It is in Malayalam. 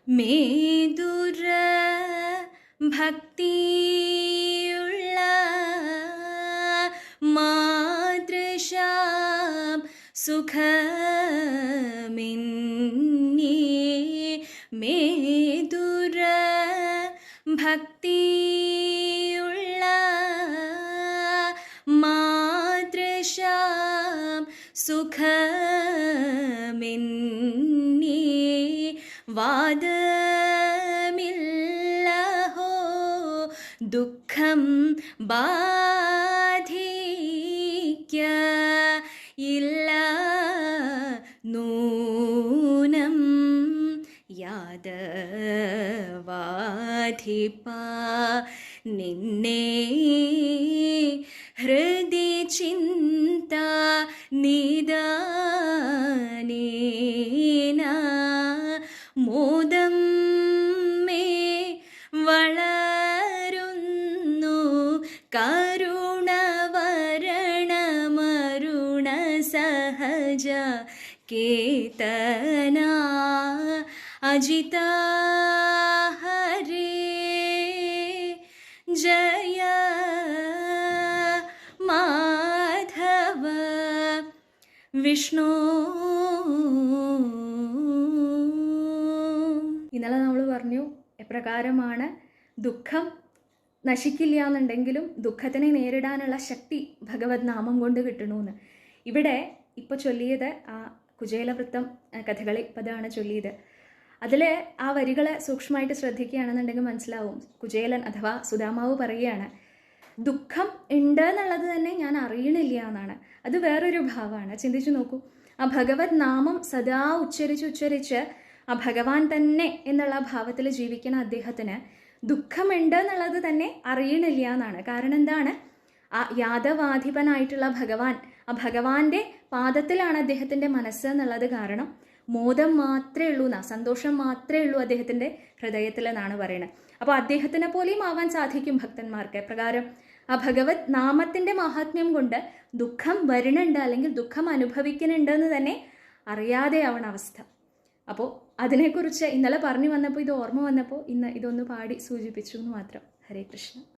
മേദുര ഭക്തിയുള്ള മാതൃശാം സുഖമിന്നീ മേദുര ഭക്തിയുള്ള മാതൃശാം സുഖമിന്നീ വാദമില്ലഹോ ദുഃഖം ബാധിക്ക ഇല്ല നൂനം യാദവാധിപ നിന്നെ ഹൃദി ചിന്ത നിദാനേന മോദം മേ വളരുന്നു കരുണവരണമരുണ സഹജ കേതന അജിത ഹരേ ജയ മാധവ വിഷ്ണു. ഇന്നലെ നമ്മൾ പറഞ്ഞു എപ്രകാരമാണ് ദുഃഖം നശിക്കില്ല എന്നുണ്ടെങ്കിലും ദുഃഖത്തിനെ നേരിടാനുള്ള ശക്തി ഭഗവത് നാമം കൊണ്ട് കിട്ടണമെന്ന്. ഇവിടെ ഇപ്പോൾ ചൊല്ലിയത് ആ കുചേലവൃത്തം കഥകളി പദമാണ് ചൊല്ലിയത്. അതിൽ ആ വരികളെ സൂക്ഷ്മമായിട്ട് ശ്രദ്ധിക്കുകയാണെന്നുണ്ടെങ്കിൽ മനസ്സിലാവും. കുചേലൻ അഥവാ സുദാമാവ് പറയുകയാണ്, ദുഃഖം ഉണ്ട് എന്നുള്ളത് തന്നെ ഞാൻ അറിയണില്ല എന്നാണ്. അത് വേറൊരു ഭാവമാണ്. ചിന്തിച്ചു നോക്കൂ, ആ ഭഗവത് നാമം സദാ ഉച്ചരിച്ച് ആ ഭഗവാൻ തന്നെ എന്നുള്ള ഭാവത്തിൽ ജീവിക്കുന്ന അദ്ദേഹത്തിന് ദുഃഖമുണ്ട് എന്നുള്ളത് തന്നെ അറിയണില്ല എന്നാണ്. കാരണം എന്താണ്? ആ യാദവാധിപനായിട്ടുള്ള ഭഗവാൻ, ആ ഭഗവാന്റെ പാദത്തിലാണ് അദ്ദേഹത്തിൻ്റെ മനസ്സ് എന്നുള്ളത് കാരണം മോദം മാത്രമേ ഉള്ളൂ എന്നാ, സന്തോഷം മാത്രമേ ഉള്ളൂ അദ്ദേഹത്തിൻ്റെ ഹൃദയത്തിൽ എന്നാണ് പറയുന്നത്. അപ്പോൾ അദ്ദേഹത്തിനെ പോലെയും ആവാൻ സാധിക്കും ഭക്തന്മാർക്ക്. പ്രകാരം ആ ഭഗവത് നാമത്തിൻ്റെ മഹാത്മ്യം കൊണ്ട് ദുഃഖം വരുന്നുണ്ട് അല്ലെങ്കിൽ ദുഃഖം അനുഭവിക്കുന്നുണ്ട് എന്ന് തന്നെ അറിയാതെ ആവണ അവസ്ഥ. അപ്പോൾ അതിനെക്കുറിച്ച് ഇന്നലെ പറഞ്ഞു വന്നപ്പോൾ, ഇത് ഓർമ്മ വന്നപ്പോൾ ഇന്ന് ഇതൊന്ന് പാടി സൂചിപ്പിച്ചു എന്ന് മാത്രം. ഹരേ കൃഷ്ണ.